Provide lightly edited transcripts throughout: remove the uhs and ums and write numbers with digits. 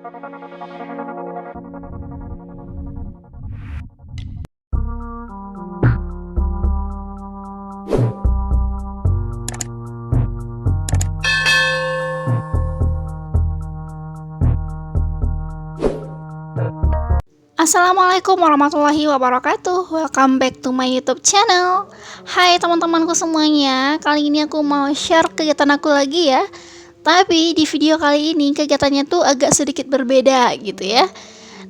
Assalamualaikum warahmatullahi wabarakatuh. Welcome back to my YouTube channel. Hai teman-temanku semuanya. Kali ini aku mau share kegiatan aku lagi ya. Tapi di video kali ini kegiatannya tuh agak sedikit berbeda gitu ya.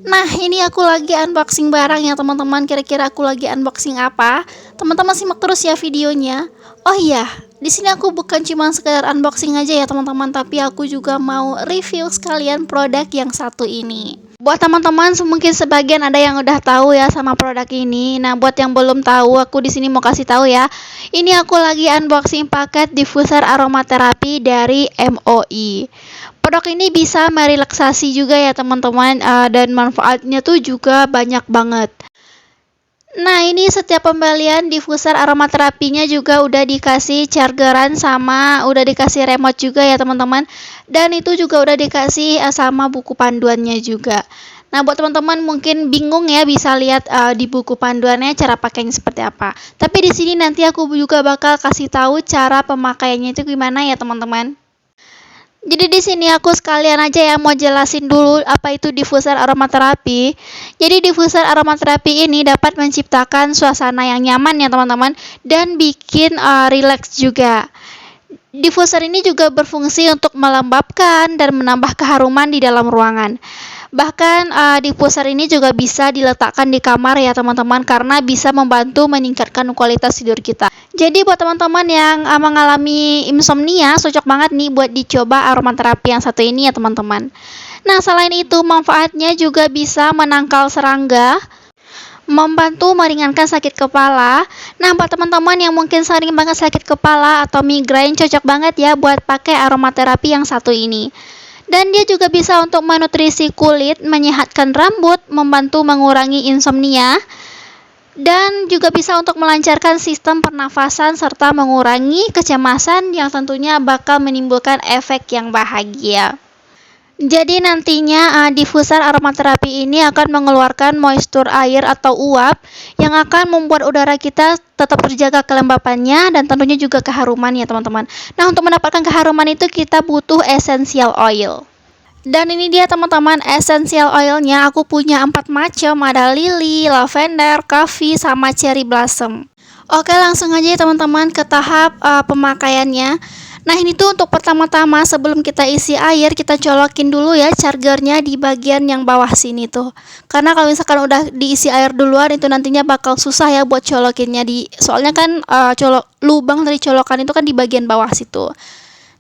Nah, ini aku lagi unboxing barang ya teman-teman. Kira-kira aku lagi unboxing apa? Teman-teman simak terus ya videonya. Oh iya, di sini aku bukan cuma sekedar unboxing aja ya teman-teman, tapi aku juga mau review sekalian produk yang satu ini. Buat teman-teman mungkin sebagian ada yang udah tahu ya sama produk ini. Nah, buat yang belum tahu, aku di sini mau kasih tahu ya. Ini aku lagi unboxing paket diffuser aromaterapi dari MOI. Produk ini bisa merelaksasi juga ya teman-teman, dan manfaatnya tuh juga banyak banget. Nah, ini setiap pembelian diffuser aromaterapinya juga udah dikasih chargeran sama udah dikasih remote juga ya teman-teman. Dan itu juga udah dikasih sama buku panduannya juga. Nah, buat teman-teman mungkin bingung ya bisa lihat di buku panduannya cara pakainya seperti apa. Tapi di sini nanti aku juga bakal kasih tahu cara pemakaiannya itu gimana ya teman-teman. Jadi di sini aku sekalian aja ya mau jelasin dulu apa itu diffuser aromaterapi. Jadi diffuser aromaterapi ini dapat menciptakan suasana yang nyaman ya teman-teman dan bikin relax juga. Diffuser ini juga berfungsi untuk melembabkan dan menambah keharuman di dalam ruangan. Bahkan diffuser ini juga bisa diletakkan di kamar ya teman-teman, karena bisa membantu meningkatkan kualitas tidur kita. Jadi buat teman-teman yang mengalami insomnia, cocok banget nih buat dicoba aromaterapi yang satu ini ya teman-teman. Nah, selain itu manfaatnya juga bisa menangkal serangga, membantu meringankan sakit kepala. Nah, buat teman-teman yang mungkin sering banget sakit kepala atau migrain, cocok banget ya buat pakai aromaterapi yang satu ini. Dan dia juga bisa untuk menutrisi kulit, menyehatkan rambut, membantu mengurangi insomnia, dan juga bisa untuk melancarkan sistem pernafasan serta mengurangi kecemasan yang tentunya bakal menimbulkan efek yang bahagia. Jadi nantinya diffuser aromaterapi ini akan mengeluarkan moisture air atau uap yang akan membuat udara kita tetap terjaga kelembapannya dan tentunya juga keharuman ya teman-teman. Nah, untuk mendapatkan keharuman itu kita butuh essential oil. Dan ini dia teman-teman essential oilnya. Aku punya 4 macam, ada lily, lavender, coffee, sama cherry blossom. Oke, langsung aja ya teman-teman ke tahap pemakaiannya. Nah, ini tuh untuk pertama-tama sebelum kita isi air, kita colokin dulu ya chargernya di bagian yang bawah sini tuh. Karena kalau misalkan udah diisi air duluan, itu nantinya bakal susah ya buat colokinnya soalnya kan lubang dari colokan itu kan di bagian bawah situ.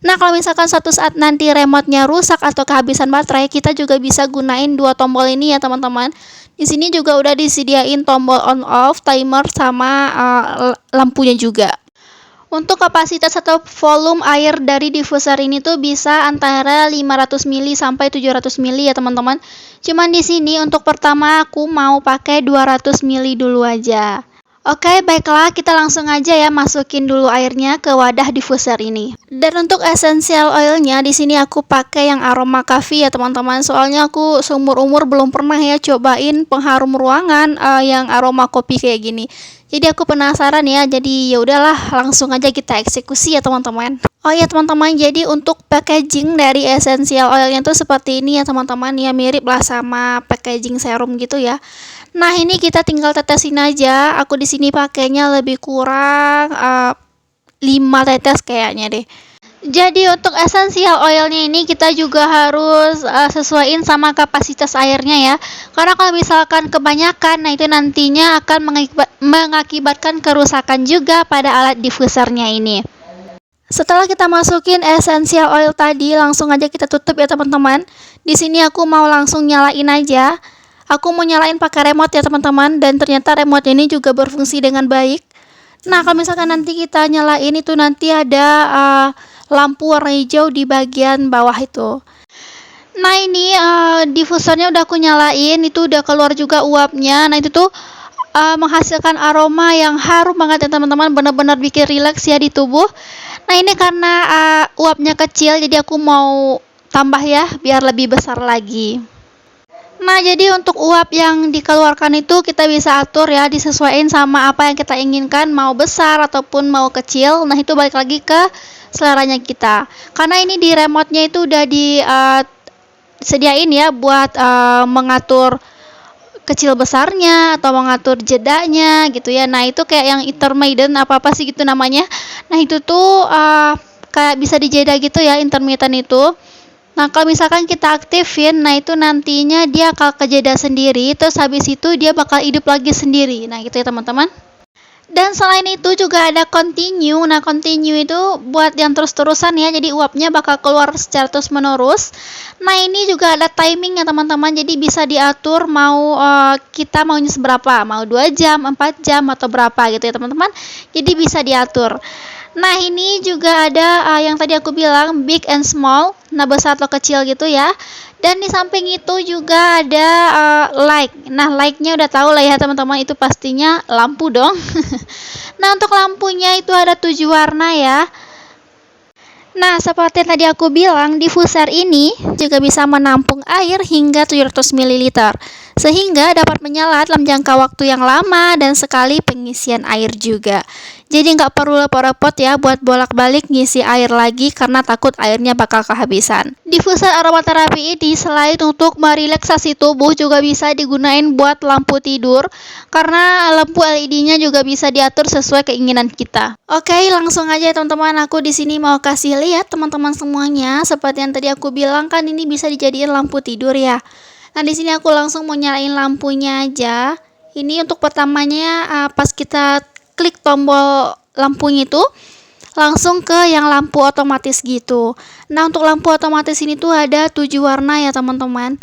Nah, kalau misalkan suatu saat nanti remote-nya rusak atau kehabisan baterai, kita juga bisa gunain dua tombol ini ya teman-teman. Di sini juga udah disediain tombol on off, timer, sama lampunya juga. Untuk kapasitas atau volume air dari diffuser ini tuh bisa antara 500 ml sampai 700 ml ya teman-teman. Cuman di sini untuk pertama aku mau pakai 200 ml dulu aja. Oke, baiklah, kita langsung aja ya masukin dulu airnya ke wadah diffuser ini. Dan untuk essential oilnya di sini aku pakai yang aroma coffee ya teman-teman. Soalnya aku seumur umur belum pernah ya cobain pengharum ruangan yang aroma kopi kayak gini. Jadi aku penasaran ya. Jadi ya udahlah, langsung aja kita eksekusi ya teman-teman. Oh ya teman-teman, jadi untuk packaging dari essential oilnya tuh seperti ini ya teman-teman. Ya mirip lah sama packaging serum gitu ya. Nah, ini kita tinggal tetesin aja. Aku di sini pakainya lebih kurang 5 tetes kayaknya deh. Jadi untuk essential oilnya ini kita juga harus sesuaiin sama kapasitas airnya ya. Karena kalau misalkan kebanyakan, nah itu nantinya akan mengakibatkan kerusakan juga pada alat diffusernya ini. Setelah kita masukin essential oil tadi, langsung aja kita tutup ya teman-teman. Di sini aku mau langsung nyalain aja. Aku mau nyalain pakai remote ya teman-teman, dan ternyata remote ini juga berfungsi dengan baik. Nah, kalau misalkan nanti kita nyalain itu nanti ada lampu warna hijau di bagian bawah itu. Nah, ini diffusernya udah aku nyalain, itu udah keluar juga uapnya. Nah, itu tuh menghasilkan aroma yang harum banget ya teman-teman, benar-benar bikin rileks ya di tubuh. Nah, ini karena uapnya kecil, jadi aku mau tambah ya, biar lebih besar lagi. Nah, jadi untuk uap yang dikeluarkan itu kita bisa atur ya, disesuaikan sama apa yang kita inginkan, mau besar ataupun mau kecil. Nah, itu balik lagi ke seleranya kita. Karena ini di remote-nya itu udah disediain ya buat mengatur kecil besarnya atau mengatur jedanya gitu ya. Nah, itu kayak yang intermittent apa sih gitu namanya. Nah, itu tuh kayak bisa dijeda gitu ya, intermittent itu. Nah, kalau misalkan kita aktifin, nah itu nantinya dia akan kejeda sendiri, terus habis itu dia bakal hidup lagi sendiri. Nah, gitu ya teman-teman. Dan selain itu juga ada continue. Nah, continue itu buat yang terus-terusan ya, jadi uapnya bakal keluar secara terus-menerus. Nah, ini juga ada timing ya teman-teman, jadi bisa diatur mau kita maunya seberapa, mau 2 jam, 4 jam, atau berapa gitu ya teman-teman. Jadi bisa diatur. Nah, ini juga ada yang tadi aku bilang big and small, nah besar atau kecil gitu ya. Dan di samping itu juga ada light. Nah, light-nya udah tahu lah ya teman-teman, itu pastinya lampu dong. Nah, untuk lampunya itu ada 7 warna ya. Nah, seperti yang tadi aku bilang, diffuser ini juga bisa menampung air hingga 700 ml, sehingga dapat menyala dalam jangka waktu yang lama dan sekali pengisian air juga. Jadi nggak perlu repot-repot ya buat bolak-balik ngisi air lagi karena takut airnya bakal kehabisan. Diffuser aromaterapi ini selain untuk merelaksasi tubuh juga bisa digunain buat lampu tidur karena lampu LED-nya juga bisa diatur sesuai keinginan kita. Oke, langsung aja teman-teman, aku di sini mau kasih lihat teman-teman semuanya. Seperti yang tadi aku bilang kan ini bisa dijadiin lampu tidur ya. Nah, di sini aku langsung mau nyalain lampunya aja. Ini untuk pertamanya pas kita klik tombol lampunya itu langsung ke yang lampu otomatis gitu. Nah, untuk lampu otomatis ini tuh ada 7 warna ya teman-teman.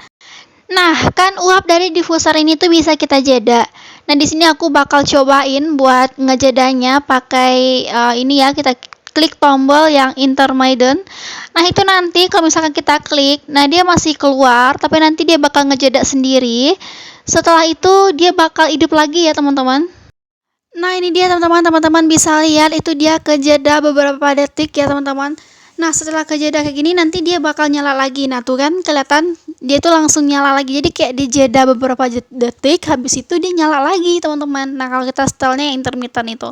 Nah, kan uap dari diffuser ini tuh bisa kita jeda. Nah, di sini aku bakal cobain buat ngejedanya pakai ini ya, kita klik tombol yang intermittent. Nah, itu nanti kalau misalkan kita klik, nah dia masih keluar, tapi nanti dia bakal ngejeda sendiri. Setelah itu dia bakal hidup lagi ya teman-teman. Nah, ini dia teman-teman bisa lihat itu dia kejeda beberapa detik ya teman-teman. Nah, setelah kejeda kayak gini nanti dia bakal nyala lagi. Nah, tuh kan kelihatan dia tuh langsung nyala lagi. Jadi kayak dijeda beberapa detik, habis itu dia nyala lagi teman-teman. Nah, kalau kita setelnya yang intermittent itu.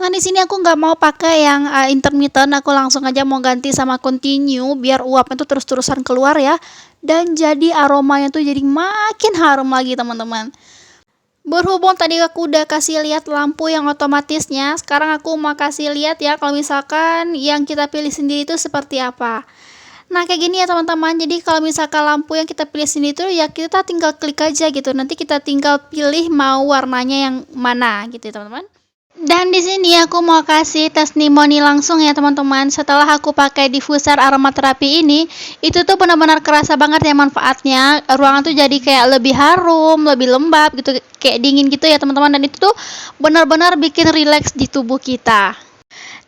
Nah, di sini aku nggak mau pakai yang intermittent, aku langsung aja mau ganti sama continue biar uapnya tuh terus-terusan keluar ya. Dan jadi aromanya tuh jadi makin harum lagi teman-teman. Berhubung tadi aku udah kasih lihat lampu yang otomatisnya, sekarang aku mau kasih lihat ya kalau misalkan yang kita pilih sendiri itu seperti apa. Nah, kayak gini ya teman-teman. Jadi kalau misalkan lampu yang kita pilih sendiri itu ya kita tinggal klik aja gitu. Nanti kita tinggal pilih mau warnanya yang mana gitu ya teman-teman. Dan di sini aku mau kasih testimoni langsung ya teman-teman. Setelah aku pakai diffuser aromaterapi ini, itu tuh benar-benar kerasa banget ya manfaatnya. Ruangan tuh jadi kayak lebih harum, lebih lembab gitu, kayak dingin gitu ya teman-teman. Dan itu tuh benar-benar bikin rileks di tubuh kita.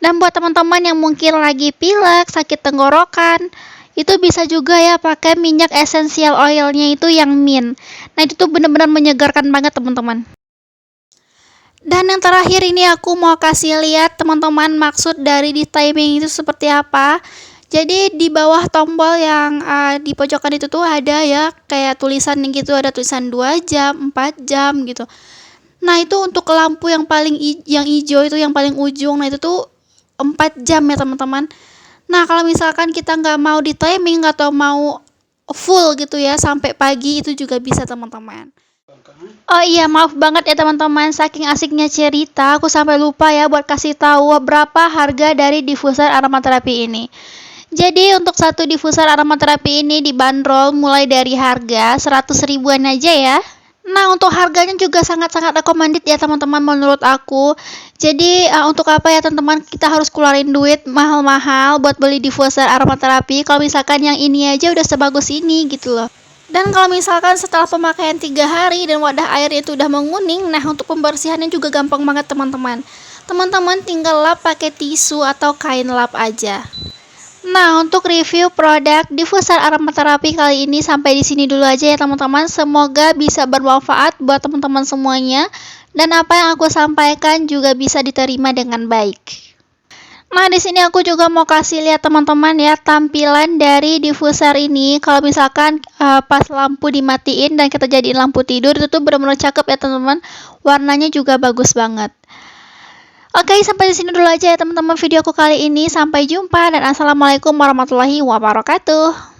Dan buat teman-teman yang mungkin lagi pilek, sakit tenggorokan, itu bisa juga ya pakai minyak essential oilnya itu yang mint. Nah, itu tuh benar-benar menyegarkan banget teman-teman. Dan yang terakhir ini aku mau kasih lihat teman-teman maksud dari di timing itu seperti apa. Jadi di bawah tombol yang di pojokan itu tuh ada ya kayak tulisan gitu, ada tulisan 2 jam, 4 jam gitu. Nah, itu untuk lampu yang paling yang hijau itu yang paling ujung, nah itu tuh 4 jam ya teman-teman. Nah, kalau misalkan kita nggak mau di timing atau mau full gitu ya sampai pagi itu juga bisa teman-teman. Oh iya, maaf banget ya teman-teman, saking asiknya cerita, aku sampai lupa ya buat kasih tahu berapa harga dari diffuser aromaterapi ini. Jadi untuk satu diffuser aromaterapi ini dibanderol mulai dari harga 100 ribuan aja ya. Nah, untuk harganya juga sangat-sangat recommended ya teman-teman menurut aku. Jadi untuk apa ya teman-teman kita harus keluarin duit mahal-mahal buat beli diffuser aromaterapi kalau misalkan yang ini aja udah sebagus ini gitu loh. Dan kalau misalkan setelah pemakaian 3 hari dan wadah airnya itu udah menguning, nah untuk pembersihannya juga gampang banget teman-teman. Teman-teman tinggal lap pakai tisu atau kain lap aja. Nah, untuk review produk diffuser aromaterapi kali ini sampai di sini dulu aja ya teman-teman. Semoga bisa bermanfaat buat teman-teman semuanya dan apa yang aku sampaikan juga bisa diterima dengan baik. Nah, di sini aku juga mau kasih lihat teman-teman ya tampilan dari diffuser ini. Kalau misalkan pas lampu dimatiin dan kita jadiin lampu tidur itu tuh benar-benar cakep ya teman-teman. Warnanya juga bagus banget. Oke, sampai di sini dulu aja ya teman-teman video aku kali ini. Sampai jumpa dan assalamualaikum warahmatullahi wabarakatuh.